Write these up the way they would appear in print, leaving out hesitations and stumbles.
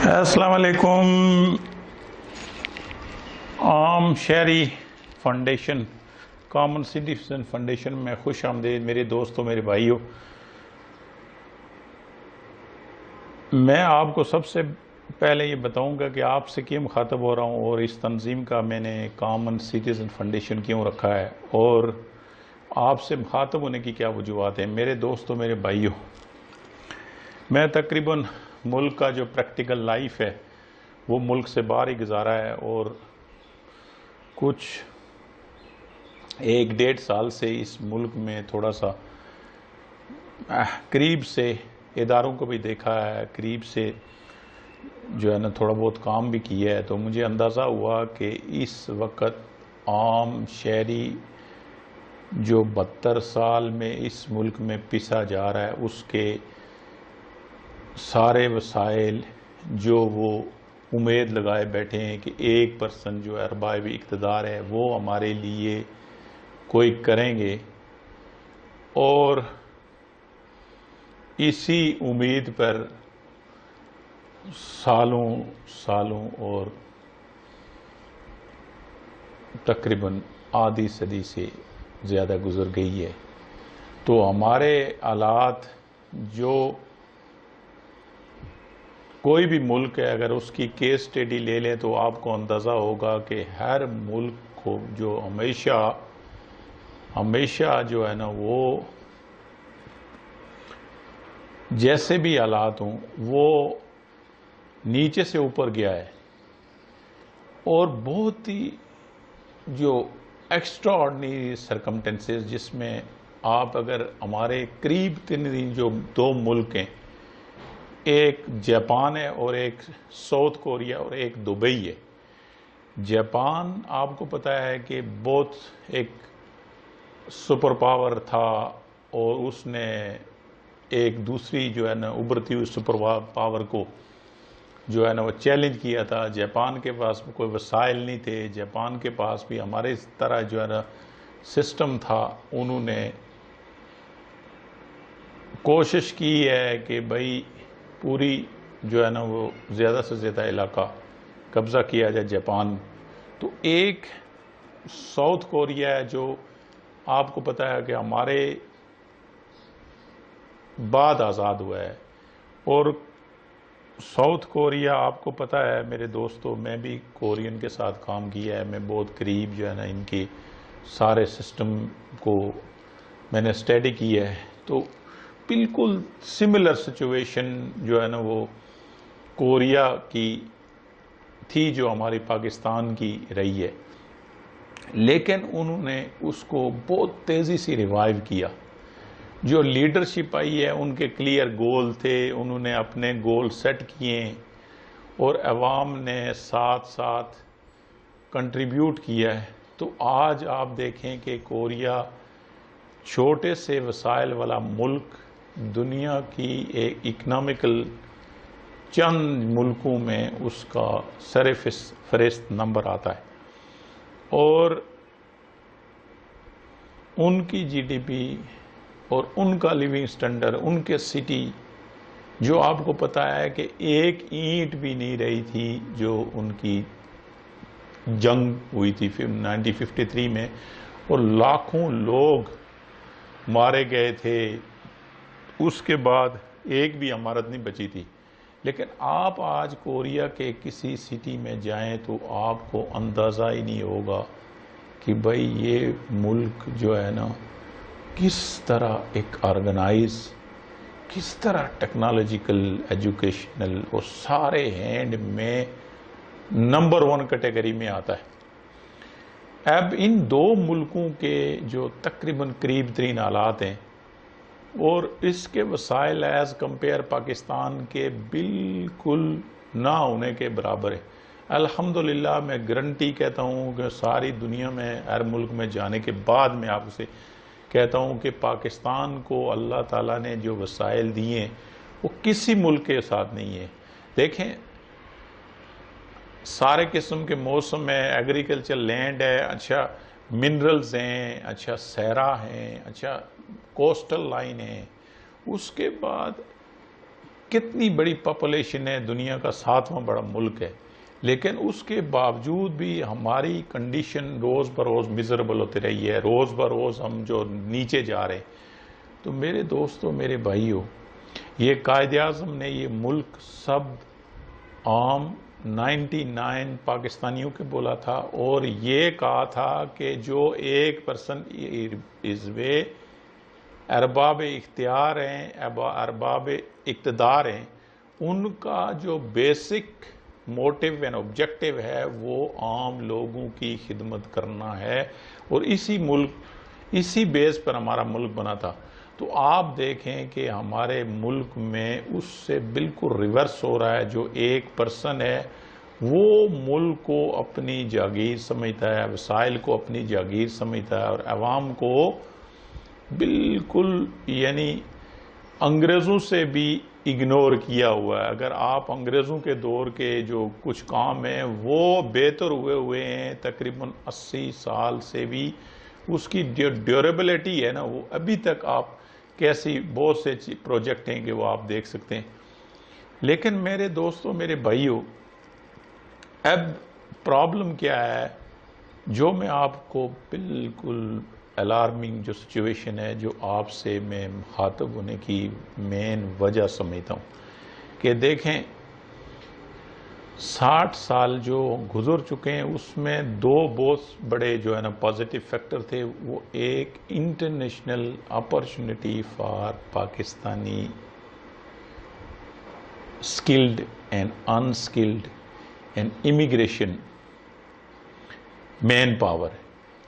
السلام علیکم. عام شہری فاؤنڈیشن کامن سٹیزن فاؤنڈیشن میں خوش آمدید میرے دوستوں، میرے بھائیوں. میں آپ کو سب سے پہلے یہ بتاؤں گا کہ آپ سے کیوں مخاطب ہو رہا ہوں اور اس تنظیم کا میں نے کامن سٹیزن فاؤنڈیشن کیوں رکھا ہے اور آپ سے مخاطب ہونے کی کیا وجوہات ہیں. میرے دوستوں، میرے بھائیوں، میں تقریباً ملک کا جو پریکٹیکل لائف ہے وہ ملک سے باہر ہی گزارا ہے اور کچھ 1-1.5 سال سے اس ملک میں تھوڑا سا قریب سے اداروں کو بھی دیکھا ہے، قریب سے جو ہے نا تھوڑا بہت کام بھی کیا ہے. تو مجھے اندازہ ہوا کہ اس وقت عام شہری جو 72 سال میں اس ملک میں پسا جا رہا ہے، اس کے سارے وسائل جو وہ امید لگائے بیٹھے ہیں کہ 1% جو ارباب اقتدار ہے وہ ہمارے لیے کوئی کریں گے، اور اسی امید پر سالوں اور تقریباً آدھی صدی سے زیادہ گزر گئی ہے. تو ہمارے حالات، جو کوئی بھی ملک ہے اگر اس کی کیس اسٹڈی لے لیں تو آپ کو اندازہ ہوگا کہ ہر ملک کو جو ہمیشہ جو ہے نا وہ جیسے بھی حالات ہوں وہ نیچے سے اوپر گیا ہے، اور بہت ہی جو ایکسٹرا آرڈنری سرکمٹنسز، جس میں آپ اگر ہمارے قریب ترین جو 2 ملک ہیں، ایک جاپان ہے اور ایک ساؤتھ کوریا اور ایک دبئی ہے. جاپان آپ کو پتہ ہے کہ بہت ایک سپر پاور تھا اور اس نے ایک دوسری جو ہے نا ابھرتی ہوئی سپر پاور کو جو ہے نا وہ چیلنج کیا تھا. جاپان کے پاس کوئی وسائل نہیں تھے، جاپان کے پاس بھی ہمارے اس طرح جو ہے نا سسٹم تھا. انہوں نے کوشش کی ہے کہ بھائی پوری جو ہے نا وہ زیادہ سے زیادہ علاقہ قبضہ کیا جائے جاپان. تو ایک ساؤتھ کوریا ہے جو آپ کو پتہ ہے کہ ہمارے بعد آزاد ہوا ہے، اور ساؤتھ کوریا آپ کو پتہ ہے میرے دوستوں، میں بھی کورین کے ساتھ کام کیا ہے، میں بہت قریب جو ہے نا ان کی سارے سسٹم کو میں نے اسٹڈی کیا ہے. تو بالکل سملر سچویشن جو ہے نا وہ کوریا کی تھی جو ہماری پاکستان کی رہی ہے، لیکن انہوں نے اس کو بہت تیزی سے ریوائیو کیا. جو لیڈرشپ آئی ہے ان کے کلیئر گول تھے، انہوں نے اپنے گول سیٹ کیے اور عوام نے ساتھ کنٹریبیوٹ کیا ہے. تو آج آپ دیکھیں کہ کوریا چھوٹے سے وسائل والا ملک دنیا کی ایک اکنامکل چند ملکوں میں اس کا سر فہرست نمبر آتا ہے، اور ان کی جی ڈی پی اور ان کا لیونگ سٹینڈرڈ، ان کے سٹی، جو آپ کو پتہ ہے کہ ایک اینٹ بھی نہیں رہی تھی جو ان کی جنگ ہوئی تھی 1953 میں، اور لاکھوں لوگ مارے گئے تھے. اس کے بعد ایک بھی عمارت نہیں بچی تھی. لیکن آپ آج کوریا کے کسی سٹی میں جائیں تو آپ کو اندازہ ہی نہیں ہوگا کہ بھئی یہ ملک جو ہے نا کس طرح ایک آرگنائز، کس طرح ٹیکنالوجیکل، ایجوکیشنل اور سارے ہینڈ میں نمبر 1 کیٹیگری میں آتا ہے. اب ان 2 ملکوں کے جو تقریباً قریب ترین حالات ہیں اور اس کے وسائل ایز کمپیئر پاکستان کے بالکل نہ ہونے کے برابر ہے. الحمدللہ میں گارنٹی کہتا ہوں کہ ساری دنیا میں ہر ملک میں جانے کے بعد میں آپ سے کہتا ہوں کہ پاکستان کو اللہ تعالیٰ نے جو وسائل دیے ہیں وہ کسی ملک کے ساتھ نہیں ہے. دیکھیں سارے قسم کے موسم ہے، ایگریکلچر لینڈ ہے، اچھا منرلز ہیں، اچھا صحرا ہیں، اچھا کوسٹل لائن ہے. اس کے بعد کتنی بڑی پاپولیشن ہے، دنیا کا 7واں بڑا ملک ہے، لیکن اس کے باوجود بھی ہماری کنڈیشن روز بروز میزربل ہوتی رہی ہے، روز بروز ہم جو نیچے جا رہے ہیں۔ تو میرے دوستوں، میرے بھائیوں، یہ قائد اعظم نے یہ ملک سب عام 99 پاکستانیوں کے بولا تھا، اور یہ کہا تھا کہ جو 1% اس وے ارباب اختیار ہیں، ارباب اقتدار ہیں، ان کا جو بیسک موٹیو اینڈ آبجیکٹیو ہے وہ عام لوگوں کی خدمت کرنا ہے، اور اسی بیس پر ہمارا ملک بنا تھا۔ تو آپ دیکھیں کہ ہمارے ملک میں اس سے بالکل ریورس ہو رہا ہے۔ جو 1% ہے وہ ملک کو اپنی جاگیر سمجھتا ہے، وسائل کو اپنی جاگیر سمجھتا ہے، اور عوام کو بالکل یعنی انگریزوں سے بھی اگنور کیا ہوا ہے۔ اگر آپ انگریزوں کے دور کے جو کچھ کام ہیں وہ بہتر ہوئے ہیں تقریباً 80 سال سے بھی، اس کی ڈیوریبلٹی ہے نا، وہ ابھی تک آپ کیسی بہت سے پروجیکٹ ہیں کہ وہ آپ دیکھ سکتے ہیں۔ لیکن میرے دوستوں، میرے بھائیوں، اب پرابلم کیا ہے؟ جو میں آپ کو بالکل الارمنگ جو سچویشن ہے، جو آپ سے میں مخاطب ہونے کی مین وجہ سمجھتا ہوں کہ دیکھیں 60 سال جو گزر چکے ہیں، اس میں 2 بہت بڑے جو ہے نا پازیٹیو فیکٹر تھے۔ وہ ایک international opportunity for Pakistani skilled and unskilled and immigration manpower ہے،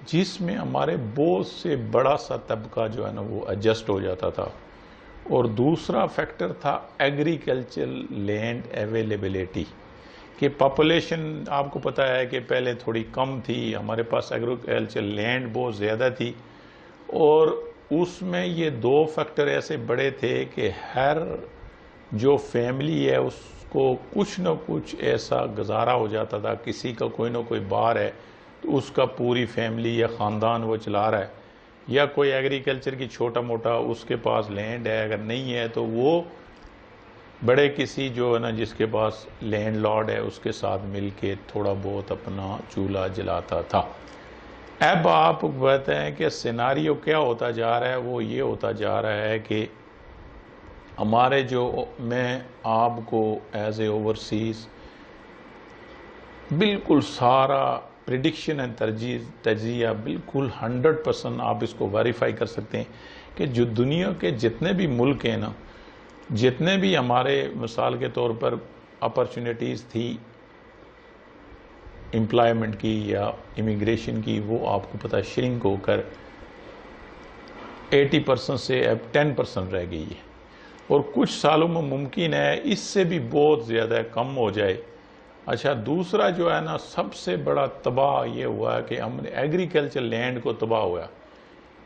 جس میں ہمارے بہت سے بڑا سا طبقہ جو ہے نا وہ ایڈجسٹ ہو جاتا تھا۔ اور دوسرا فیکٹر تھا ایگریکلچرل لینڈ اویلیبلٹی، کہ پاپولیشن آپ کو پتہ ہے کہ پہلے تھوڑی کم تھی، ہمارے پاس ایگریکلچر لینڈ بہت زیادہ تھی، اور اس میں یہ 2 فیکٹر ایسے بڑے تھے کہ ہر جو فیملی ہے اس کو کچھ نہ کچھ ایسا گزارا ہو جاتا تھا، کسی کا کوئی نہ کوئی بار ہے تو اس کا پوری فیملی یا خاندان وہ چلا رہا ہے، یا کوئی ایگریکلچر کی چھوٹا موٹا اس کے پاس لینڈ ہے، اگر نہیں ہے تو وہ بڑے کسی جو ہے نا جس کے پاس لینڈ لارڈ ہے اس کے ساتھ مل کے تھوڑا بہت اپنا چولہا جلاتا تھا۔ اب آپ بتائیں کہ سیناریو کیا ہوتا جا رہا ہے؟ وہ یہ ہوتا جا رہا ہے کہ ہمارے جو میں آپ کو ایز اے اوورسیز بالکل سارا پریڈکشن اینڈ تجزیہ بالکل 100% آپ اس کو ویریفائی کر سکتے ہیں کہ جو دنیا کے جتنے بھی ملک ہیں نا، جتنے بھی ہمارے مثال کے طور پر اپرچونٹیز تھی امپلائمنٹ کی یا امیگریشن کی، وہ آپ کو پتہ شرنک ہو کر 80% سے اب 10% رہ گئی ہے، اور کچھ سالوں میں ممکن ہے اس سے بھی بہت زیادہ کم ہو جائے۔ اچھا، دوسرا جو ہے نا سب سے بڑا تباہ یہ ہوا ہے کہ ہم نے ایگریکلچر لینڈ کو تباہ ہوا۔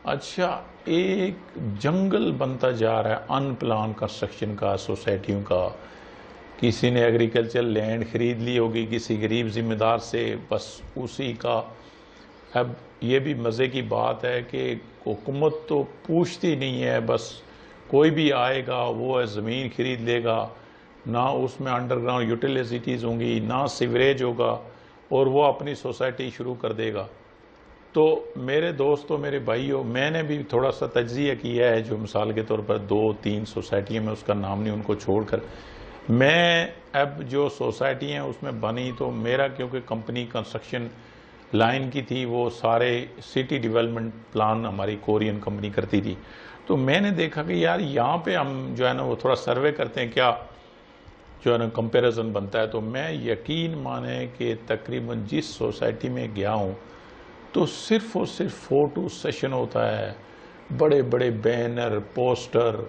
اچھا، ایک جنگل بنتا جا رہا ہے ان پلان کنسٹرکشن کا، سوسائٹیوں کا۔ کسی نے ایگریکلچر لینڈ خرید لی ہوگی کسی غریب ذمہ دار سے، بس اسی کا۔ اب یہ بھی مزے کی بات ہے کہ حکومت تو پوچھتی نہیں ہے، بس کوئی بھی آئے گا وہ زمین خرید لے گا، نہ اس میں انڈر گراؤنڈ یوٹیلیسٹیز ہوں گی، نہ سیوریج ہوگا، اور وہ اپنی سوسائٹی شروع کر دے گا۔ تو میرے دوستوں، میرے بھائیوں، میں نے بھی تھوڑا سا تجزیہ کیا ہے، جو مثال کے طور پر 2-3 سوسائٹیاں میں، اس کا نام نہیں ان کو چھوڑ کر، میں اب جو سوسائٹی ہیں اس میں بنی، تو میرا کیونکہ کمپنی کنسٹرکشن لائن کی تھی، وہ سارے سٹی ڈیولپمنٹ پلان ہماری کورین کمپنی کرتی تھی، تو میں نے دیکھا کہ یار یہاں پہ ہم جو ہے نا وہ تھوڑا سروے کرتے ہیں، کیا جو ہے نا کمپیریزن بنتا ہے۔ تو میں یقین مانیں کہ تقریباً جس سوسائٹی میں گیا ہوں تو صرف اور صرف فوٹو سیشن ہوتا ہے، بڑے بڑے بینر، پوسٹر،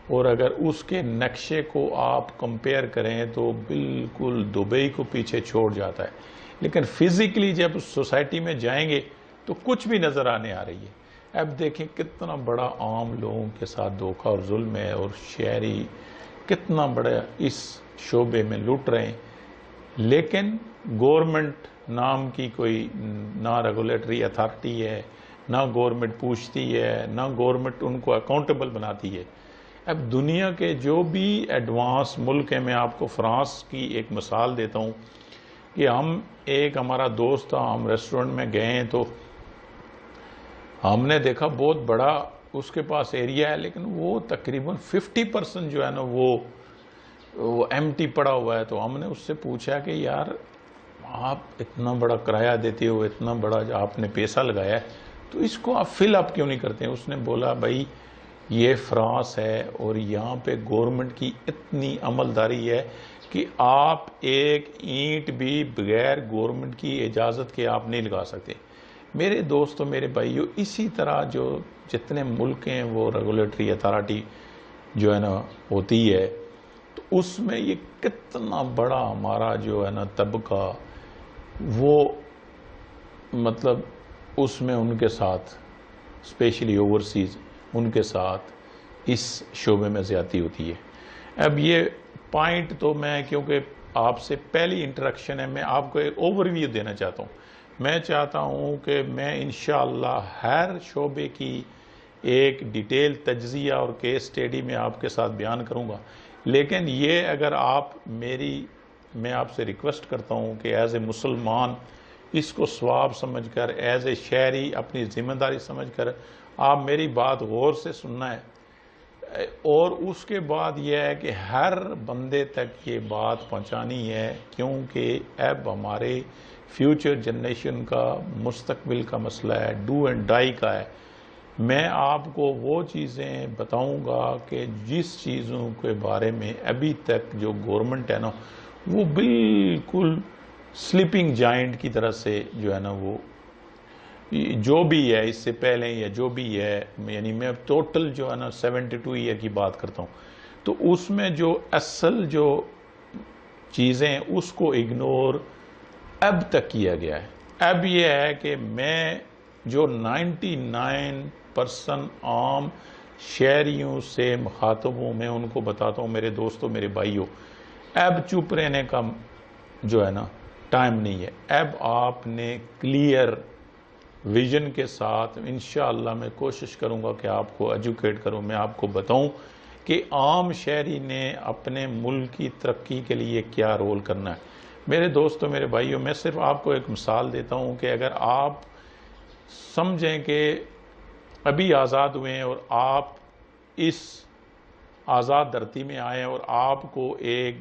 اور اگر اس کے نقشے کو آپ کمپیئر کریں تو بالکل دبئی کو پیچھے چھوڑ جاتا ہے، لیکن فزیکلی جب اس سوسائٹی میں جائیں گے تو کچھ بھی نظر آنے آ رہی ہے۔ اب دیکھیں کتنا بڑا عام لوگوں کے ساتھ دھوکہ اور ظلم ہے، اور شہری کتنا بڑا اس شعبے میں لٹ رہے ہیں، لیکن گورنمنٹ نام کی کوئی نہ ریگولیٹری اتھارٹی ہے، نہ گورنمنٹ پوچھتی ہے، نہ گورنمنٹ ان کو اکاؤنٹیبل بناتی ہے۔ اب دنیا کے جو بھی ایڈوانس ملک ہیں، میں آپ کو فرانس کی ایک مثال دیتا ہوں کہ ہمارا دوست تھا، ہم ریسٹورنٹ میں گئے ہیں تو ہم نے دیکھا بہت بڑا اس کے پاس ایریا ہے، لیکن وہ تقریباً 50% جو ہے نا وہ ایمٹی پڑا ہوا ہے. تو ہم نے اس سے پوچھا کہ یار آپ اتنا بڑا کرایہ دیتے ہو، اتنا بڑا آپ نے پیسہ لگایا ہے، تو اس کو آپ فل اپ کیوں نہیں کرتے ہیں؟ اس نے بولا بھائی یہ فرانس ہے اور یہاں پہ گورنمنٹ کی اتنی عملداری ہے کہ آپ ایک اینٹ بھی بغیر گورنمنٹ کی اجازت کے آپ نہیں لگا سکتے. میرے دوستوں، میرے بھائیوں، اسی طرح جو جتنے ملک ہیں وہ ریگولیٹری اتھارٹی جو ہے نا ہوتی ہے، تو اس میں یہ کتنا بڑا ہمارا جو ہے نا طبقہ، وہ مطلب اس میں ان کے ساتھ اسپیشلی اوورسیز ان کے ساتھ اس شعبے میں زیادتی ہوتی ہے. اب یہ پوائنٹ تو میں کیونکہ آپ سے پہلی انٹریکشن ہے، میں آپ کو ایک اوور ویو دینا چاہتا ہوں. میں چاہتا ہوں کہ میں انشاءاللہ ہر شعبے کی ایک ڈیٹیل تجزیہ اور کیس اسٹڈی میں آپ کے ساتھ بیان کروں گا، لیکن یہ اگر میں آپ سے ریکویسٹ کرتا ہوں کہ ایز اے مسلمان اس کو ثواب سمجھ کر، ایز اے شہری اپنی ذمہ داری سمجھ کر آپ میری بات غور سے سننا ہے. اور اس کے بعد یہ ہے کہ ہر بندے تک یہ بات پہنچانی ہے، کیونکہ اب ہمارے فیوچر جنریشن کا مستقبل کا مسئلہ ہے، ڈو اینڈ ڈائی کا ہے. میں آپ کو وہ چیزیں بتاؤں گا کہ جس چیزوں کے بارے میں ابھی تک جو گورنمنٹ ہے نا وہ بالکل سلیپنگ جائنٹ کی طرح سے جو ہے نا وہ جو بھی ہے اس سے پہلے یا جو بھی ہے، یعنی میں ٹوٹل جو ہے نا 72 ایئر کی بات کرتا ہوں، تو اس میں جو اصل جو چیزیں اس کو اگنور اب تک کیا گیا ہے. اب یہ ہے کہ میں جو 99% عام شہریوں سے مخاطب ہوں، میں ان کو بتاتا ہوں میرے دوستوں، میرے بھائیوں، اب چپ رہنے کا جو ہے نا ٹائم نہیں ہے. اب آپ نے کلیئر ویژن کے ساتھ انشاءاللہ میں کوشش کروں گا کہ آپ کو ایجوکیٹ کروں، میں آپ کو بتاؤں کہ عام شہری نے اپنے ملک کی ترقی کے لیے کیا رول کرنا ہے. میرے دوستوں، میرے بھائیوں، میں صرف آپ کو ایک مثال دیتا ہوں کہ اگر آپ سمجھیں کہ ابھی آزاد ہوئے ہیں اور آپ اس آزاد دھرتی میں آئے اور آپ کو ایک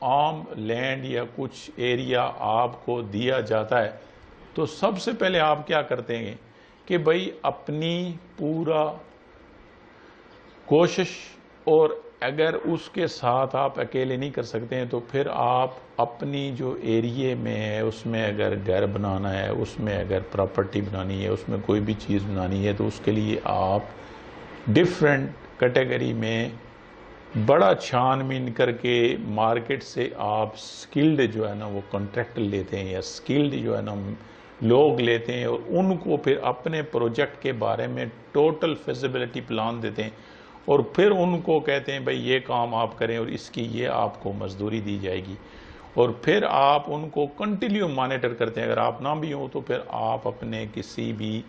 عام لینڈ یا کچھ ایریا آپ کو دیا جاتا ہے، تو سب سے پہلے آپ کیا کرتے ہیں کہ بھائی اپنی پورا کوشش، اور اگر اس کے ساتھ آپ اکیلے نہیں کر سکتے ہیں تو پھر آپ اپنی جو ایریے میں ہے اس میں اگر گھر بنانا ہے، اس میں اگر پراپرٹی بنانی ہے، اس میں کوئی بھی چیز بنانی ہے، تو اس کے لیے آپ ڈیفرنٹ کیٹیگری میں بڑا چھان بین کر کے مارکیٹ سے آپ سکلڈ جو ہے نا وہ کنٹریکٹ لیتے ہیں یا سکلڈ جو ہے نا لوگ لیتے ہیں، اور ان کو پھر اپنے پروجیکٹ کے بارے میں ٹوٹل فیزیبلٹی پلان دیتے ہیں، اور پھر ان کو کہتے ہیں بھائی یہ کام آپ کریں اور اس کی یہ آپ کو مزدوری دی جائے گی، اور پھر آپ ان کو کنٹینیو مانیٹر کرتے ہیں. اگر آپ نہ بھی ہوں تو پھر آپ اپنے کسی بھی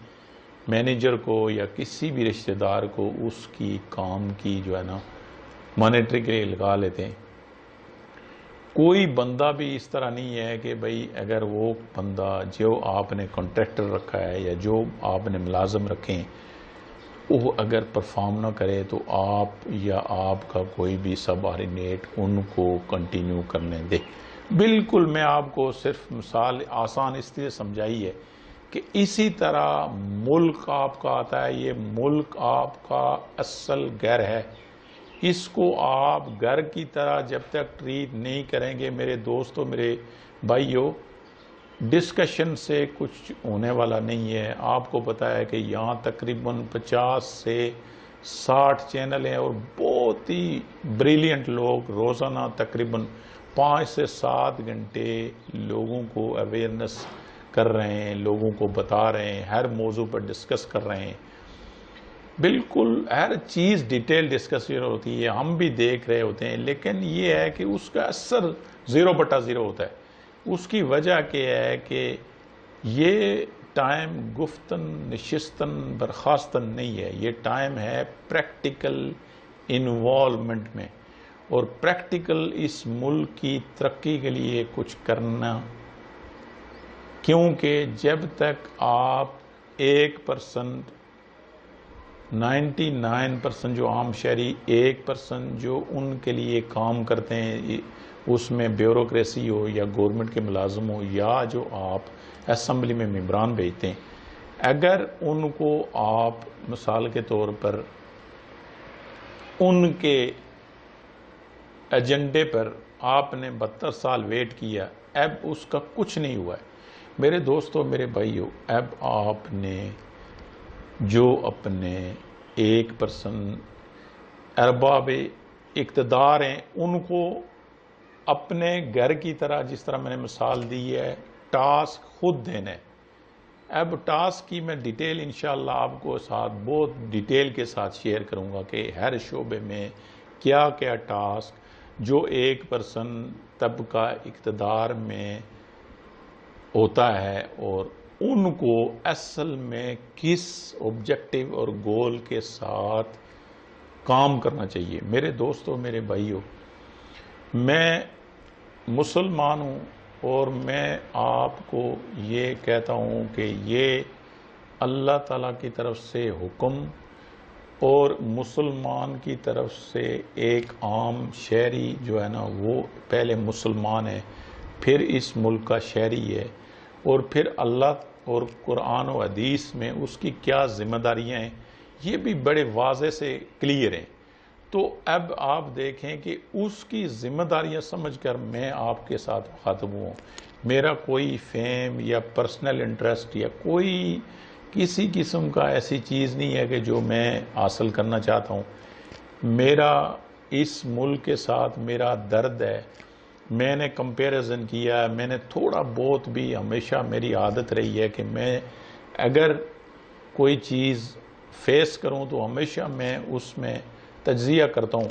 مینیجر کو یا کسی بھی رشتہ دار کو اس کی کام کی جو ہے نا مانیٹرنگ کے لیے لگا لیتے ہیں. کوئی بندہ بھی اس طرح نہیں ہے کہ بھئی اگر وہ بندہ جو آپ نے کنٹریکٹر رکھا ہے یا جو آپ نے ملازم رکھے ہیں وہ اگر پرفارم نہ کرے تو آپ یا آپ کا کوئی بھی سب آرڈینیٹ ان کو کنٹینیو کرنے دے. بالکل میں آپ کو صرف مثال آسان اس لیے سمجھائی ہے کہ اسی طرح ملک آپ کا آتا ہے، یہ ملک آپ کا اصل گھر ہے. اس کو آپ گھر کی طرح جب تک ٹریٹ نہیں کریں گے میرے دوستوں، میرے بھائیوں، ڈسکشن سے کچھ ہونے والا نہیں ہے. آپ کو پتا ہے کہ یہاں تقریباً 50 سے 60 چینل ہیں اور بہت ہی بریلینٹ لوگ روزانہ تقریباً 5 سے 7 گھنٹے لوگوں کو اویئرنس کر رہے ہیں، لوگوں کو بتا رہے ہیں، ہر موضوع پر ڈسکس کر رہے ہیں. بالکل ہر چیز ڈیٹیل ڈسکشن ہوتی ہے، ہم بھی دیکھ رہے ہوتے ہیں، لیکن یہ ہے کہ اس کا اثر 0/0 ہوتا ہے. اس کی وجہ کیا ہے کہ یہ ٹائم گفتن نشستن برخاستن نہیں ہے، یہ ٹائم ہے پریکٹیکل انوالومنٹ میں اور پریکٹیکل اس ملک کی ترقی کے لیے کچھ کرنا، کیونکہ جب تک آپ 1%، 99% جو عام شہری، 1% جو ان کے لیے کام کرتے ہیں، اس میں بیوروکریسی ہو یا گورنمنٹ کے ملازم ہو یا جو آپ اسمبلی میں ممبران بھیجتے ہیں، اگر ان کو آپ مثال کے طور پر ان کے ایجنڈے پر آپ نے 72 سال ویٹ کیا، اب اس کا کچھ نہیں ہوا ہے میرے دوستوں، میرے بھائیوں۔ اب آپ نے جو اپنے 1% ارباب اقتدار ہیں، ان کو اپنے گھر کی طرح، جس طرح میں نے مثال دی ہے، ٹاسک خود دینا ہے۔ اب ٹاسک کی میں ڈیٹیل انشاءاللہ آپ کو ساتھ بہت ڈیٹیل کے ساتھ شیئر کروں گا کہ ہر شعبے میں کیا کیا ٹاسک جو 1% طبقہ اقتدار میں ہوتا ہے، اور ان کو اصل میں کس آبجیکٹیو اور گول کے ساتھ کام کرنا چاہیے۔ میرے دوستوں، میرے بھائیوں، میں مسلمان ہوں اور میں آپ کو یہ کہتا ہوں کہ یہ اللہ تعالیٰ کی طرف سے حکم اور مسلمان کی طرف سے ایک عام شہری جو ہے نا، وہ پہلے مسلمان ہے، پھر اس ملک کا شہری ہے، اور پھر اللہ اور قرآن و حدیث میں اس کی کیا ذمہ داریاں ہیں، یہ بھی بڑے واضح سے کلیئر ہیں۔ تو اب آپ دیکھیں کہ اس کی ذمہ داریاں سمجھ کر میں آپ کے ساتھ مخاطب ہوں۔ میرا کوئی فیم یا پرسنل انٹرسٹ یا کوئی کسی قسم کا ایسی چیز نہیں ہے کہ جو میں حاصل کرنا چاہتا ہوں۔ میرا اس ملک کے ساتھ میرا درد ہے، میں نے کمپیریزن کیا ہے، میں نے تھوڑا بہت بھی، ہمیشہ میری عادت رہی ہے کہ میں اگر کوئی چیز فیس کروں تو ہمیشہ میں اس میں تجزیہ کرتا ہوں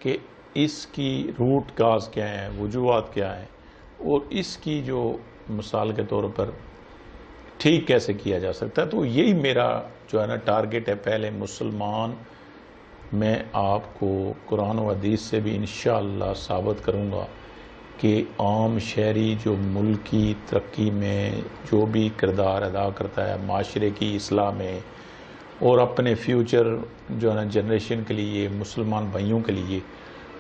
کہ اس کی روٹ کاز کیا ہیں، وجوہات کیا ہیں، اور اس کی جو مثال کے طور پر ٹھیک کیسے کیا جا سکتا ہے۔ تو یہی میرا جو ہے نا ٹارگٹ ہے۔ پہلے مسلمان، میں آپ کو قرآن و حدیث سے بھی انشاءاللہ ثابت کروں گا کہ عام شہری جو ملک کی ترقی میں جو بھی کردار ادا کرتا ہے، معاشرے کی اصلاح میں اور اپنے فیوچر جو ہے نا جنریشن کے لیے، مسلمان بھائیوں کے لیے،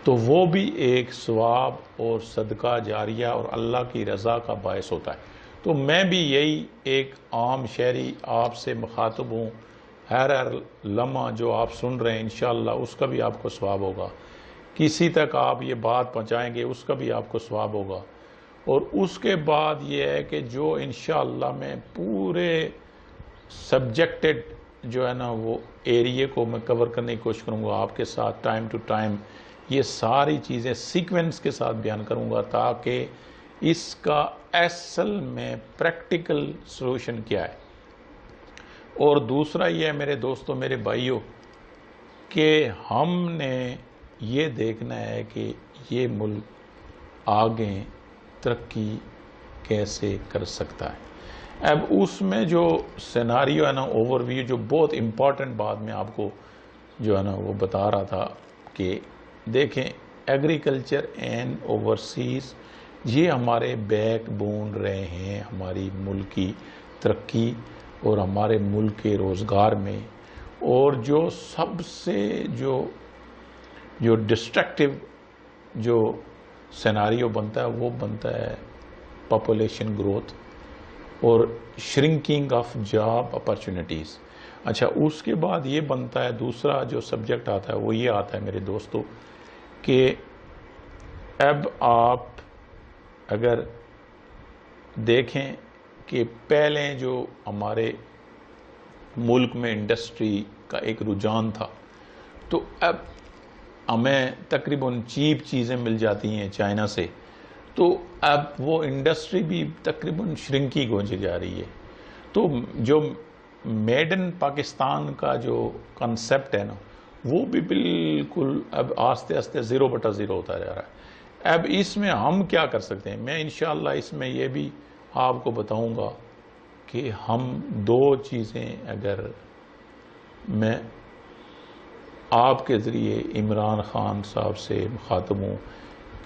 تو وہ بھی ایک ثواب اور صدقہ جاریہ اور اللہ کی رضا کا باعث ہوتا ہے۔ تو میں بھی یہی ایک عام شہری آپ سے مخاطب ہوں۔ ہر لمحہ جو آپ سن رہے ہیں انشاءاللہ اس کا بھی آپ کو ثواب ہوگا، کسی تک آپ یہ بات پہنچائیں گے اس کا بھی آپ کو ثواب ہوگا۔ اور اس کے بعد یہ ہے کہ جو انشاءاللہ میں پورے سبجیکٹڈ جو ہے نا وہ ایریے کو میں کور کرنے کی کوشش کروں گا آپ کے ساتھ، ٹائم ٹو ٹائم یہ ساری چیزیں سیکوینس کے ساتھ بیان کروں گا، تاکہ اس کا اصل میں پریکٹیکل سلوشن کیا ہے۔ اور دوسرا یہ ہے میرے دوستوں، میرے بھائیوں، کہ ہم نے یہ دیکھنا ہے کہ یہ ملک آگے ترقی کیسے کر سکتا ہے۔ اب اس میں جو سیناریو ہے نا، اوور ویو، جو بہت امپورٹنٹ بات میں آپ کو جو ہے نا وہ بتا رہا تھا کہ دیکھیں، ایگریکلچر اینڈ اوورسیز یہ ہمارے بیک بون رہے ہیں ہماری ملک کی ترقی اور ہمارے ملک کے روزگار میں۔ اور جو سب سے جو ڈسٹرکٹیو جو سیناریو بنتا ہے وہ بنتا ہے پاپولیشن گروتھ اور شرنکنگ آف جاب اپرچونٹیز۔ اچھا، اس کے بعد یہ بنتا ہے دوسرا جو سبجیکٹ آتا ہے، وہ یہ آتا ہے میرے دوستو کہ اب آپ اگر دیکھیں کہ پہلے جو ہمارے ملک میں انڈسٹری کا ایک رجحان تھا، تو اب ہمیں تقریباً چیپ چیزیں مل جاتی ہیں چائنا سے، تو اب وہ انڈسٹری بھی تقریباً شرنکنگ ہونے جا رہی ہے۔ تو جو میڈ ان پاکستان کا جو کنسپٹ ہے نا، وہ بھی بالکل اب آہستہ آہستہ 0/0 ہوتا جا رہا ہے۔ اب اس میں ہم کیا کر سکتے ہیں؟ میں انشاءاللہ اس میں یہ بھی آپ کو بتاؤں گا کہ ہم 2 چیزیں اگر میں آپ کے ذریعے عمران خان صاحب سے مخاطب ہوں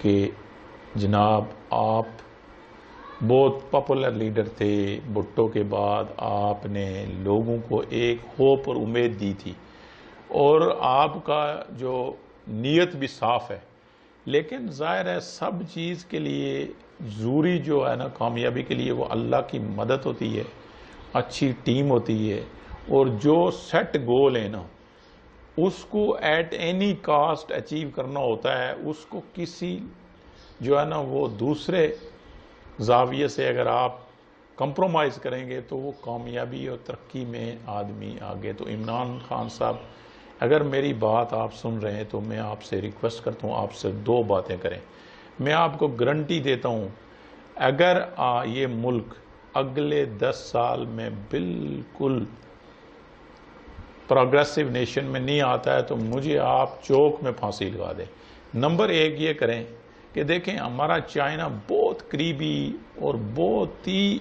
کہ جناب آپ بہت پاپولر لیڈر تھے، بھٹو کے بعد آپ نے لوگوں کو ایک ہوپ اور امید دی تھی، اور آپ کا جو نیت بھی صاف ہے، لیکن ظاہر ہے سب چیز کے لیے ضروری جو ہے نا کامیابی کے لیے وہ اللہ کی مدد ہوتی ہے، اچھی ٹیم ہوتی ہے، اور جو سیٹ گول ہے نا اس کو ایٹ اینی کاسٹ اچیو کرنا ہوتا ہے۔ اس کو کسی جو ہے نا وہ دوسرے زاویے سے اگر آپ کمپرومائز کریں گے تو وہ کامیابی اور ترقی میں آدمی آگے۔ تو عمران خان صاحب اگر میری بات آپ سن رہے ہیں تو میں آپ سے ریکویسٹ کرتا ہوں آپ سے 2 باتیں کریں۔ میں آپ کو گارنٹی دیتا ہوں اگر یہ ملک اگلے 10 سال میں بالکل پروگریسو نیشن میں نہیں آتا ہے تو مجھے آپ چوک میں پھانسی لگا دیں۔ نمبر 1 یہ کریں کہ دیکھیں ہمارا چائنا بہت قریبی اور بہت ہی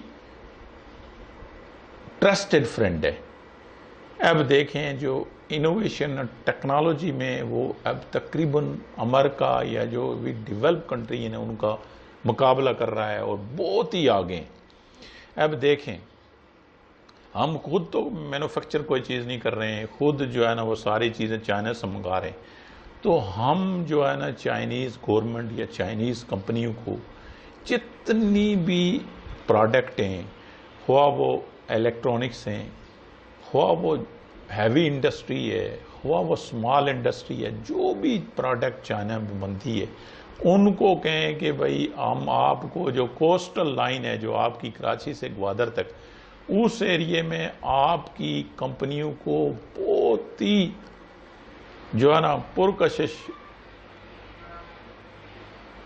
ٹرسٹڈ فرینڈ ہے۔ اب دیکھیں جو انوویشن ٹیکنالوجی میں وہ اب تقریباً امریکہ یا جو بھی ڈیولپ کنٹری ہیں ان کا مقابلہ کر رہا ہے اور بہت ہی آگے ہیں۔ اب دیکھیں ہم خود تو مینوفیکچر کوئی چیز نہیں کر رہے ہیں، خود جو ہے نا وہ ساری چیزیں چائنا سے منگا رہے ہیں، تو ہم جو ہے نا چائنیز گورنمنٹ یا چائنیز کمپنیوں کو جتنی بھی پروڈکٹ ہیں، خواہ وہ الیکٹرانکس ہیں، خواہ وہ ہیوی انڈسٹری ہے، خواہ وہ اسمال انڈسٹری ہے، جو بھی پروڈکٹ چائنا میں بنتی ہے ان کو کہیں کہ بھائی ہم آپ کو جو کوسٹل لائن ہے جو آپ کی کراچی سے گوادر تک، اس ایریے میں آپ کی کمپنیوں کو بہت ہی جو ہے نا پرکشش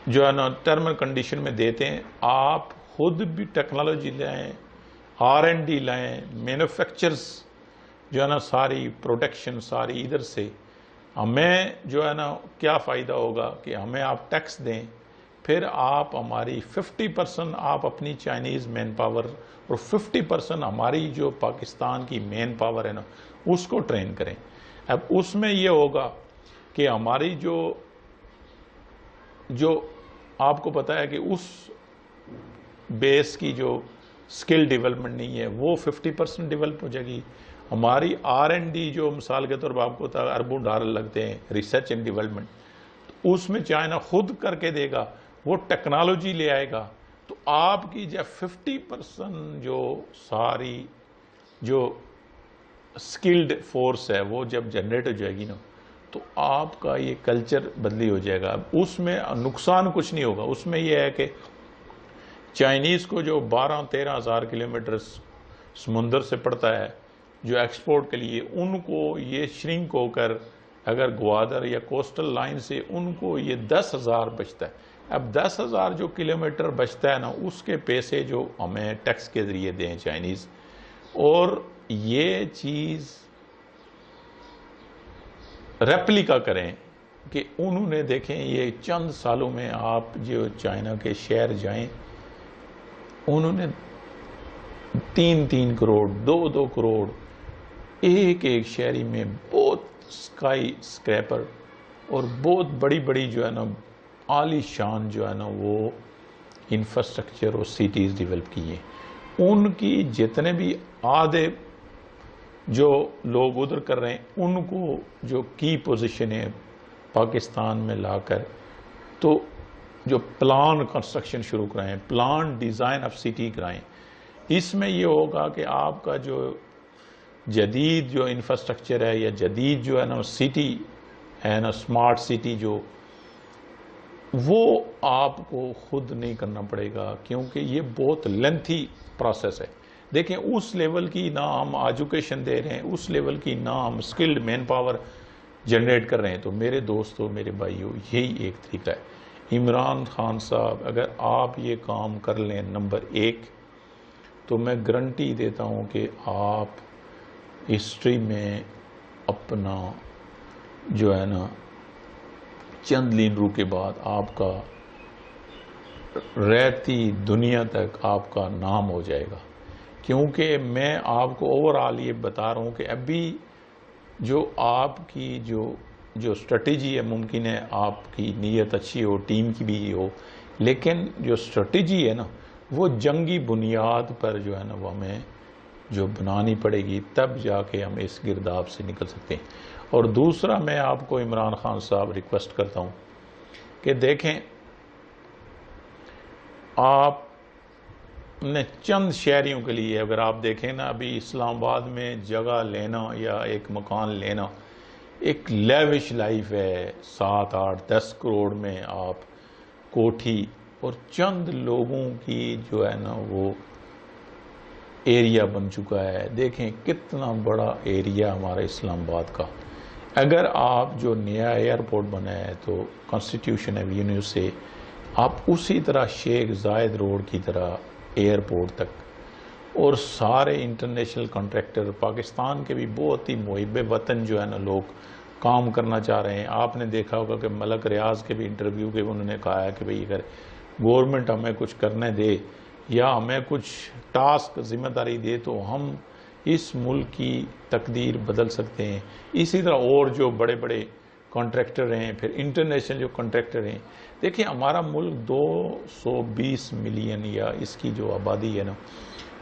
جو ہے نا ٹرم اینڈ کنڈیشن میں دیتے ہیں۔ آپ خود بھی ٹیکنالوجی لائیں، R&D لائیں، مینوفیکچرز جو ہے نا ساری پروڈکشن ساری ادھر سے، ہمیں جو ہے نا کیا فائدہ ہوگا کہ ہمیں آپ ٹیکس دیں، پھر آپ ہماری 50% آپ اپنی چائنیز مین پاور اور 50% ہماری جو پاکستان کی مین پاور ہے نا اس کو ٹرین کریں۔ اب اس میں یہ ہوگا کہ ہماری جو آپ کو پتا ہے کہ اس بیس کی جو سکل ڈیولپمنٹ نہیں ہے وہ 50% ڈیولپ ہو جائے گی۔ ہماری R&D جو مثال کے طور پر آپ کو پتا ہے اربوں ڈالر لگتے ہیں ریسرچ اینڈ ڈیولپمنٹ، اس میں چائنا خود کر کے دے گا، وہ ٹیکنالوجی لے آئے گا، تو آپ کی جب 50% جو ساری جو سکلڈ فورس ہے وہ جب جنریٹ ہو جائے گی نا تو آپ کا یہ کلچر بدلی ہو جائے گا۔ اس میں نقصان کچھ نہیں ہوگا، اس میں یہ ہے کہ چائنیز کو جو 12-13 ہزار کلومیٹر سمندر سے پڑتا ہے جو ایکسپورٹ کے لیے، ان کو یہ شرنک ہو کر اگر گوادر یا کوسٹل لائن سے ان کو یہ 10,000 بچتا ہے۔ اب 10,000 جو کلومیٹر بچتا ہے نا اس کے پیسے جو ہمیں ٹیکس کے ذریعے دیں چائنیز، اور یہ چیز ریپلیکا کریں کہ انہوں نے دیکھیں یہ چند سالوں میں آپ جو چائنا کے شہر جائیں انہوں نے 3-3 کروڑ 2-2 کروڑ ایک شہری میں بہت اسکائی اسکریپر اور بہت بڑی بڑی جو ہے نا عالی شان جو ہے نا وہ انفراسٹرکچر اور سٹیز ڈیولپ کی ہیں۔ ان کی جتنے بھی آدھے جو لوگ ادھر کر رہے ہیں ان کو جو کی پوزیشن ہے پاکستان میں لا کر تو جو پلان کنسٹرکشن شروع کرائیں، پلان ڈیزائن آف سٹی کرائیں، اس میں یہ ہوگا کہ آپ کا جو جدید جو انفراسٹرکچر ہے یا جدید جو ہے نا سٹی ہے نا اسمارٹ سٹی جو وہ آپ کو خود نہیں کرنا پڑے گا، کیونکہ یہ بہت لینتھی پروسیس ہے۔ دیکھیں اس لیول کی نہ ہم ایجوکیشن دے رہے ہیں، اس لیول کی نہ ہم اسکلڈ مین پاور جنریٹ کر رہے ہیں۔ تو میرے دوستو میرے بھائیو یہی ایک طریقہ ہے۔ عمران خان صاحب اگر آپ یہ کام کر لیں نمبر 1 تو میں گارنٹی دیتا ہوں کہ آپ ہسٹری میں اپنا جو ہے نا چند لیڈروں کے بعد آپ کا رہتی دنیا تک آپ کا نام ہو جائے گا، کیونکہ میں آپ کو اوورآل یہ بتا رہا ہوں کہ ابھی جو آپ کی جو جو اسٹریٹجی ہے ممکن ہے آپ کی نیت اچھی ہو، ٹیم کی بھی ہو، لیکن جو اسٹریٹجی ہے نا وہ جنگی بنیاد پر جو ہے نا وہ ہمیں جو بنانی پڑے گی، تب جا کے ہم اس گرداب سے نکل سکتے ہیں۔ اور دوسرا میں آپ کو عمران خان صاحب ریکویسٹ کرتا ہوں کہ دیکھیں، آپ نے چند شہریوں کے لیے اگر آپ دیکھیں نا، ابھی اسلام آباد میں جگہ لینا یا ایک مکان لینا ایک لیوش لائف ہے، 7 8 10 کروڑ میں آپ کوٹھی، اور چند لوگوں کی جو ہے نا وہ ایریا بن چکا ہے۔ دیکھیں کتنا بڑا ایریا ہمارا اسلام آباد کا۔ اگر آپ جو نیا ایئرپورٹ بنا ہے تو کانسٹیٹیوشن ایوینیو سے آپ اسی طرح شیخ زائد روڈ کی طرح ایئرپورٹ تک، اور سارے انٹرنیشنل کنٹریکٹر پاکستان کے بھی بہت ہی محب وطن جو ہے نا لوگ کام کرنا چاہ رہے ہیں۔ آپ نے دیکھا ہوگا کہ ملک ریاض کے بھی انٹرویو کے انہوں نے کہا ہے کہ بھئی اگر گورنمنٹ ہمیں کچھ کرنے دے یا ہمیں کچھ ٹاسک ذمہ داری دے تو ہم اس ملک کی تقدیر بدل سکتے ہیں۔ اسی طرح اور جو بڑے بڑے کانٹریکٹر ہیں، پھر انٹرنیشنل جو کانٹریکٹر ہیں، دیکھیں ہمارا ملک 220 ملین یا اس کی جو آبادی ہے نا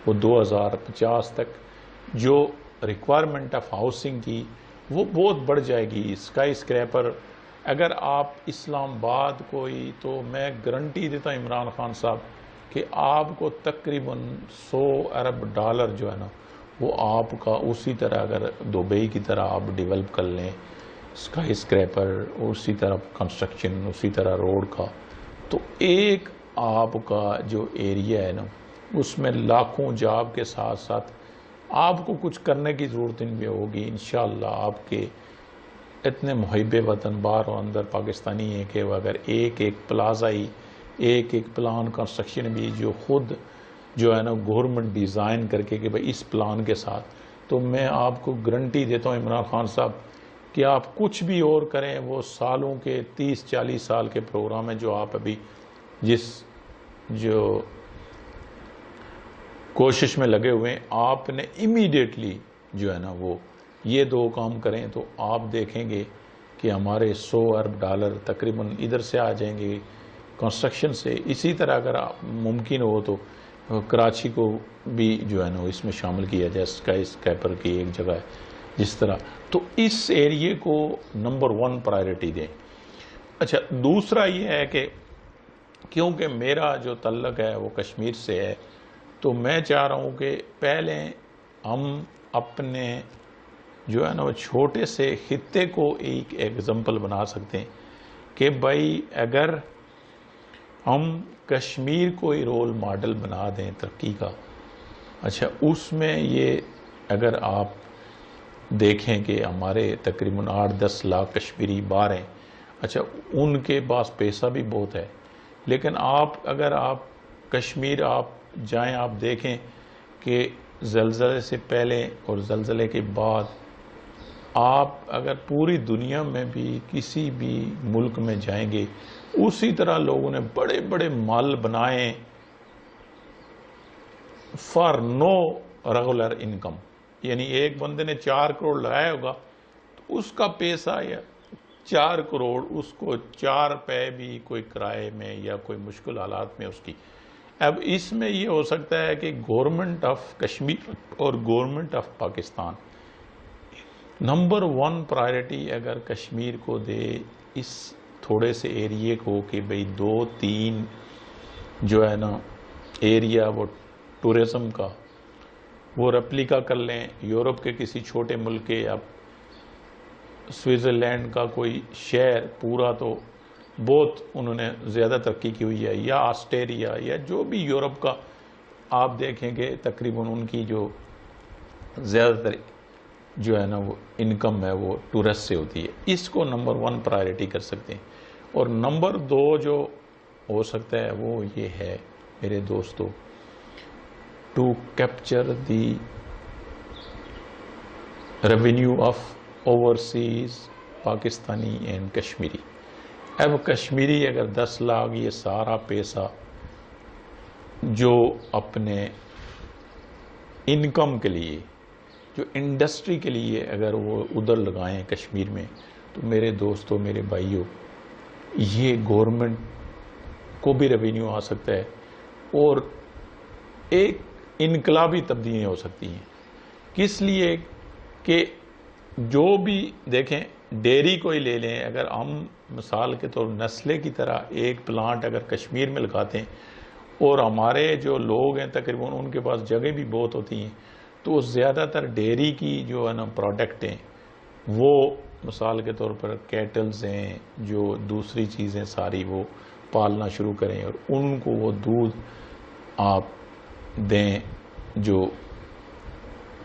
وہ 2050 تک جو ریکوائرمنٹ آف ہاؤسنگ کی وہ بہت بڑھ جائے گی۔ اسکائی اسکریپر اگر آپ اسلام آباد کوئی، تو میں گارنٹی دیتا ہوں عمران خان صاحب کہ آپ کو تقریباً $100 ارب جو ہے نا وہ آپ کا اسی طرح اگر دبئی کی طرح آپ ڈیولپ کر لیں، اسکائی اسکریپر، اسی طرح کنسٹرکشن، اسی طرح روڈ کا، تو ایک آپ کا جو ایریا ہے نا اس میں لاکھوں جاب کے ساتھ ساتھ آپ کو کچھ کرنے کی ضرورت نہیں ہوگی۔ انشاءاللہ آپ کے اتنے محب وطن باہر و اندر پاکستانی ہیں کہ وہ اگر ایک پلازا ہی، ایک پلان کنسٹرکشن بھی جو خود جو ہے نا گورنمنٹ ڈیزائن کر کے کہ بھئی اس پلان کے ساتھ، تو میں آپ کو گارنٹی دیتا ہوں عمران خان صاحب کہ آپ کچھ بھی اور کریں، وہ سالوں کے 30 40 سال کے پروگرام ہیں جو آپ ابھی جس جو کوشش میں لگے ہوئے ہیں، آپ نے امیڈیٹلی جو ہے نا وہ یہ 2 کام کریں تو آپ دیکھیں گے کہ ہمارے $100 ارب تقریباً ادھر سے آ جائیں گے کنسٹرکشن سے۔ اسی طرح اگر ممکن ہو تو کراچی کو بھی جو ہے نا اس میں شامل کیا جائے، اسکائی اسکریپر کی ایک جگہ ہے جس طرح، تو اس ایریے کو نمبر 1 پرائرٹی دیں۔ اچھا، دوسرا یہ ہے کہ کیونکہ میرا جو تعلق ہے وہ کشمیر سے ہے، تو میں چاہ رہا ہوں کہ پہلے ہم اپنے جو ہے نا وہ چھوٹے سے خطے کو ایک ایگزامپل بنا سکتے ہیں کہ بھائی اگر ہم کشمیر کو ہی رول ماڈل بنا دیں ترقی کا۔ اچھا، اس میں یہ اگر آپ دیکھیں کہ ہمارے تقریباً 8 10 لاکھ کشمیری باہر ہیں، اچھا ان کے پاس پیسہ بھی بہت ہے، لیکن اگر آپ کشمیر آپ جائیں، آپ دیکھیں کہ زلزلے سے پہلے اور زلزلے کے بعد آپ اگر پوری دنیا میں بھی کسی بھی ملک میں جائیں گے، اسی طرح لوگوں نے بڑے بڑے مال بنائے فار نو ریگولر انکم، یعنی ایک بندے نے 4 کروڑ لگایا ہوگا تو اس کا پیسہ یا 4 کروڑ اس کو 4 روپے بھی کوئی کرائے میں یا کوئی مشکل حالات میں اس کی۔ اب اس میں یہ ہو سکتا ہے کہ گورنمنٹ آف کشمیر اور government of Pakistan number 1 priority اگر کشمیر کو دے، اس تھوڑے سے ایریے کو، کہ بھئی 2 3 جو ہے نا ایریا وہ ٹورزم کا وہ ریپلیکا کر لیں، یورپ کے کسی چھوٹے ملک کے، اب سوئٹزرلینڈ کا کوئی شہر پورا تو بہت انہوں نے زیادہ ترقی کی ہوئی ہے، یا آسٹریلیا یا جو بھی یورپ کا آپ دیکھیں کہ تقریباً ان کی جو زیادہ تر جو ہے نا وہ انکم ہے وہ ٹورسٹ سے ہوتی ہے۔ اس کو نمبر 1 پرائرٹی کر سکتے ہیں۔ اور نمبر 2 جو ہو سکتا ہے وہ یہ ہے میرے دوستو، to capture the revenue of overseas Pakistani and Kashmiri. اب کشمیری اگر 10 لاکھ یہ سارا پیسہ جو اپنے انکم کے لیے، جو انڈسٹری کے لیے اگر وہ ادھر لگائیں کشمیر میں، تو میرے دوستوں میرے بھائیوں یہ گورنمنٹ کو بھی ریونیو آ سکتا ہے اور ایک انقلابی تبدیلیاں ہو سکتی ہیں. کس لیے کہ جو بھی دیکھیں ڈیری کو ہی لے لیں, اگر ہم مثال کے طور نسلے کی طرح ایک پلانٹ اگر کشمیر میں لگاتے ہیں اور ہمارے جو لوگ ہیں تقریباً ان کے پاس جگہ بھی بہت ہوتی ہیں, تو زیادہ تر ڈیری کی جو ہے نا پروڈکٹ ہیں وہ مثال کے طور پر کیٹلز ہیں, جو دوسری چیزیں ساری وہ پالنا شروع کریں اور ان کو وہ دودھ آپ دیں جو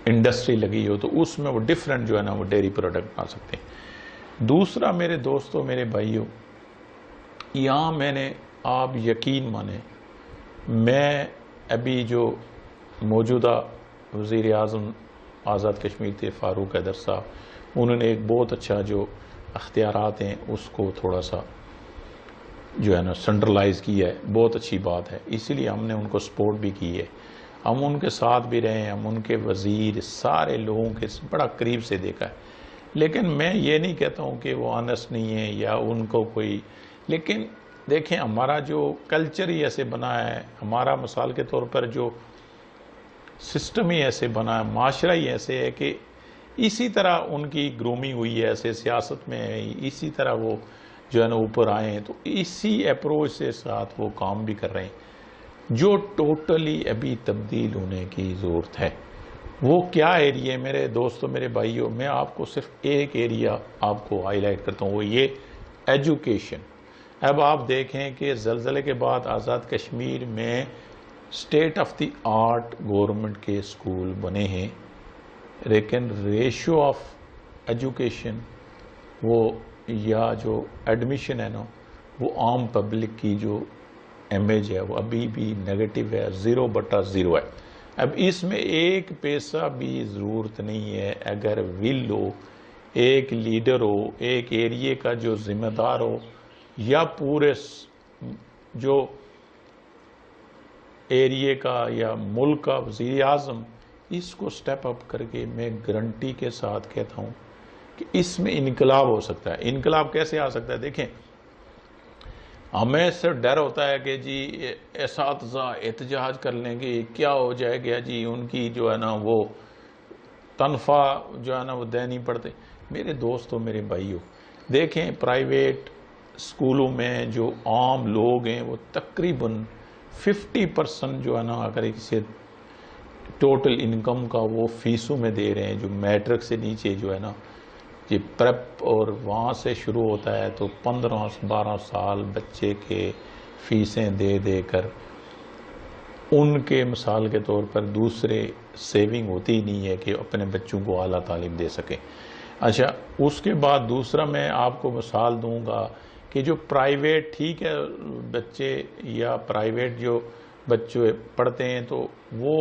انڈسٹری لگی ہو, تو اس میں وہ ڈیفرنٹ جو ہے نا وہ ڈیری پروڈکٹ بنا سکتے ہیں. دوسرا میرے دوستوں میرے بھائیوں, یہاں میں نے آپ یقین مانیں میں ابھی جو موجودہ وزیر اعظم آزاد کشمیر تھے فاروق حیدر صاحب, انہوں نے ایک بہت اچھا جو اختیارات ہیں اس کو تھوڑا سا جو ہے نا سینٹرلائز کیا ہے, بہت اچھی بات ہے, اسی لیے ہم نے ان کو سپورٹ بھی کی ہے, ہم ان کے ساتھ بھی رہے ہیں, ہم ان کے وزیر سارے لوگوں کے بڑا قریب سے دیکھا ہے. لیکن میں یہ نہیں کہتا ہوں کہ وہ آنیسٹ نہیں ہے یا ان کو کوئی, لیکن دیکھیں ہمارا جو کلچر ہی ایسے بنا ہے, ہمارا مثال کے طور پر جو سسٹم ہی ایسے بنا ہے, معاشرہ ہی ایسے ہے کہ اسی طرح ان کی گرومنگ ہوئی ہے, ایسے سیاست میں ہے, اسی طرح وہ جو ہے نا اوپر آئے ہیں, تو اسی اپروچ سے ساتھ وہ کام بھی کر رہے ہیں. جو ٹوٹلی ابھی تبدیل ہونے کی ضرورت ہے وہ کیا ایریا ہے میرے دوستوں میرے بھائیوں, میں آپ کو صرف ایک ایریا آپ کو ہائی لائٹ کرتا ہوں, وہ یہ ایجوکیشن. اب آپ دیکھیں کہ زلزلے کے بعد آزاد کشمیر میں state of the art government کے اسکول بنے ہیں, لیکن ریشو آف ایجوکیشن وہ یا جو ایڈمیشن ہے نا وہ عام پبلک کی جو امیج ہے وہ ابھی بھی نیگیٹو ہے, 0/0 ہے. اب اس میں ایک پیسہ بھی ضرورت نہیں ہے, اگر ول ہو, ایک لیڈر ہو, ایک ایریے کا جو ذمہ دار ہو یا پورے جو ایریے کا یا ملک کا وزیر اعظم, اس کو سٹیپ اپ کر کے میں گارنٹی کے ساتھ کہتا ہوں کہ اس میں انقلاب ہو سکتا ہے. انقلاب کیسے آ سکتا ہے؟ دیکھیں ہمیں صرف ڈر ہوتا ہے کہ جی اساتذہ احتجاج کر لیں گے, کیا ہو جائے گا جی, ان کی جو ہے نا وہ تنخواہ جو ہے نا وہ دینی پڑتے. میرے دوستوں میرے بھائیوں دیکھیں پرائیویٹ اسکولوں میں جو عام لوگ ہیں وہ تقریباً 50% جو ہے نا اگر اسے ٹوٹل انکم کا وہ فیسوں میں دے رہے ہیں, جو میٹرک سے نیچے جو ہے نا یہ پریپ اور وہاں سے شروع ہوتا ہے, تو 15-12 سال بچے کے فیسیں دے دے کر ان کے مثال کے طور پر دوسرے سیونگ ہوتی ہی نہیں ہے کہ اپنے بچوں کو اعلیٰ تعلیم دے سکیں. اچھا اس کے بعد دوسرا میں آپ کو مثال دوں گا کہ جو پرائیویٹ ٹھیک ہے بچے یا پرائیویٹ جو بچے پڑھتے ہیں تو وہ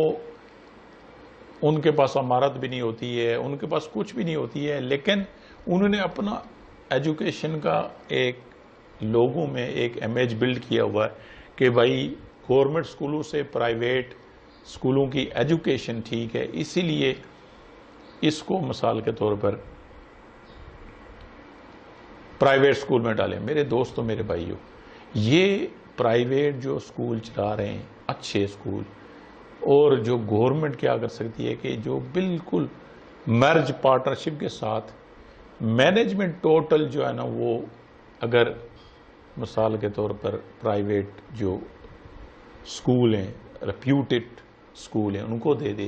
ان کے پاس عمارت بھی نہیں ہوتی ہے, ان کے پاس کچھ بھی نہیں ہوتی ہے, لیکن انہوں نے اپنا ایجوکیشن کا ایک لوگوں میں ایک امیج بلڈ کیا ہوا ہے کہ بھائی گورنمنٹ اسکولوں سے پرائیویٹ اسکولوں کی ایجوکیشن ٹھیک ہے, اسی لیے اس کو مثال کے طور پر پرائیویٹ اسکول میں ڈالیں. میرے دوستوں میرے بھائیوں یہ پرائیویٹ جو اسکول چلا رہے ہیں اچھے اسکول, اور جو گورنمنٹ کیا کر سکتی ہے کہ جو بالکل مرج پارٹنرشپ کے ساتھ مینجمنٹ ٹوٹل جو ہے نا وہ اگر مثال کے طور پر پرائیویٹ جو اسکول ہیں ریپیوٹیڈ اسکول ہیں ان کو دے دے,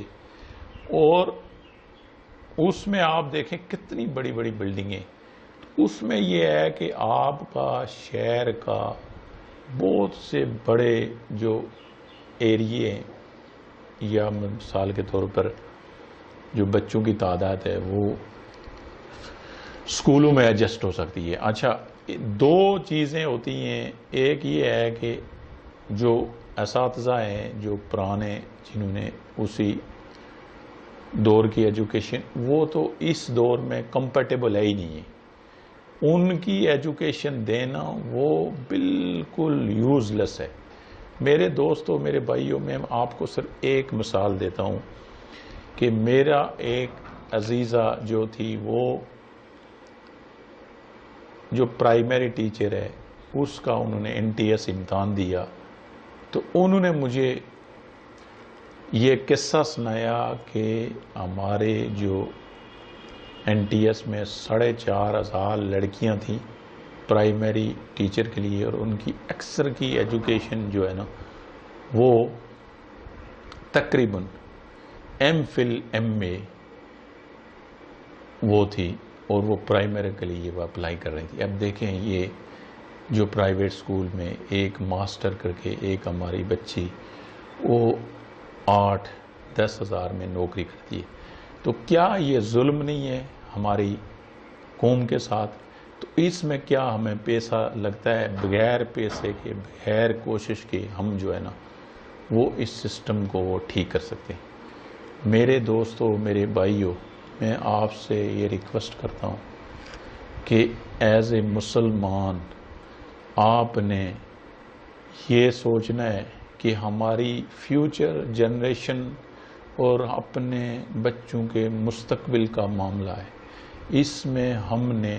اور اس میں آپ دیکھیں کتنی بڑی بڑی بلڈنگیں, اس میں یہ ہے کہ آپ کا شہر کا بہت سے بڑے جو ایریے ہیں یا مثال کے طور پر جو بچوں کی تعداد ہے وہ اسکولوں میں ایڈجسٹ ہو سکتی ہے. اچھا دو چیزیں ہوتی ہیں, ایک یہ ہے کہ جو اساتذہ ہیں جو پرانے جنہوں نے اسی دور کی ایجوکیشن, وہ تو اس دور میں کمپیٹیبل ہے ہی نہیں ہے, ان کی ایجوکیشن دینا وہ بالکل یوز لیس ہے. میرے دوستوں میرے بھائیوں میں آپ کو صرف ایک مثال دیتا ہوں کہ میرا ایک عزیزہ جو تھی وہ جو پرائمری ٹیچر ہے اس کا انہوں نے NTS امتحان دیا، تو انہوں نے مجھے یہ قصہ سنایا کہ ہمارے جو NTS میں 4,500 لڑکیاں تھیں پرائمری ٹیچر کے لیے، اور ان کی اکثر کی ایجوکیشن جو ہے نا وہ تقریباً MPhil MA وہ تھی، اور وہ پرائمری کے لیے وہ اپلائی کر رہی تھی۔ اب دیکھیں یہ جو پرائیویٹ سکول میں ایک ماسٹر کر کے ایک ہماری بچی وہ 8-10 ہزار میں نوکری کرتی ہے، تو کیا یہ ظلم نہیں ہے ہماری قوم کے ساتھ؟ تو اس میں کیا ہمیں پیسہ لگتا ہے؟ بغیر پیسے کے، بغیر کوشش کے ہم جو ہے نا وہ اس سسٹم کو وہ ٹھیک کر سکتے ہیں۔ میرے دوستوں، میرے بھائیوں، میں آپ سے یہ ریکویسٹ کرتا ہوں کہ ایز اے مسلمان آپ نے یہ سوچنا ہے کہ ہماری فیوچر جنریشن اور اپنے بچوں کے مستقبل کا معاملہ ہے، اس میں ہم نے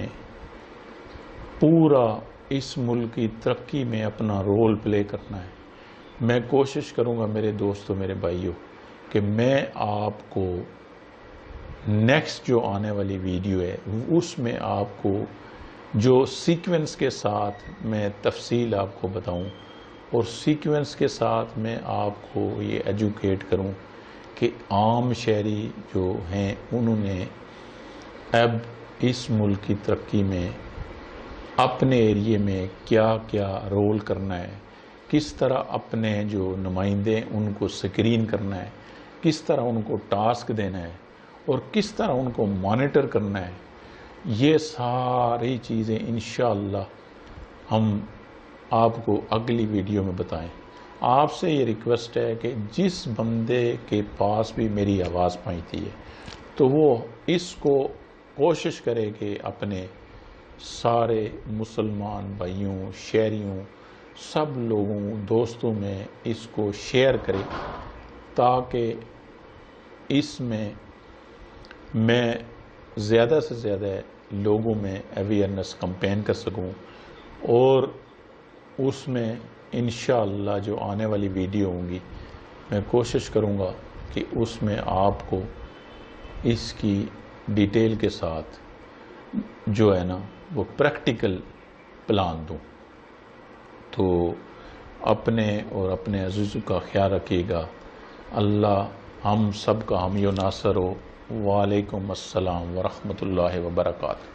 پورا اس ملک کی ترقی میں اپنا رول پلے کرنا ہے۔ میں کوشش کروں گا میرے دوستوں، میرے بھائیوں، کہ میں آپ کو نیکسٹ جو آنے والی ویڈیو ہے اس میں آپ کو جو سیکوینس کے ساتھ میں تفصیل آپ کو بتاؤں، اور سیکوینس کے ساتھ میں آپ کو یہ ایجوکیٹ کروں کہ عام شہری جو ہیں انہوں نے اب اس ملک کی ترقی میں اپنے ایریے میں کیا کیا رول کرنا ہے، کس طرح اپنے جو نمائندے ان کو سکرین کرنا ہے، کس طرح ان کو ٹاسک دینا ہے، اور کس طرح ان کو مانیٹر کرنا ہے۔ یہ ساری چیزیں انشاءاللہ ہم آپ کو اگلی ویڈیو میں بتائیں۔ آپ سے یہ ریکویسٹ ہے کہ جس بندے کے پاس بھی میری آواز پہنچتی ہے تو وہ اس کو کوشش کرے کہ اپنے سارے مسلمان بھائیوں، شہریوں، سب لوگوں، دوستوں میں اس کو شیئر کرے، تاکہ اس میں زیادہ سے زیادہ لوگوں میں اویئرنس کمپین کر سکوں، اور اس میں انشاءاللہ جو آنے والی ویڈیو ہوں گی میں کوشش کروں گا کہ اس میں آپ کو اس کی ڈیٹیل کے ساتھ جو ہے نا وہ پریکٹیکل پلان دوں۔ تو اپنے اور اپنے عزیزوں کا خیال رکھیے گا۔ اللہ ہم سب کا حامی و ناصر ہو۔ وعلیکم السلام ورحمۃ اللہ وبرکاتہ۔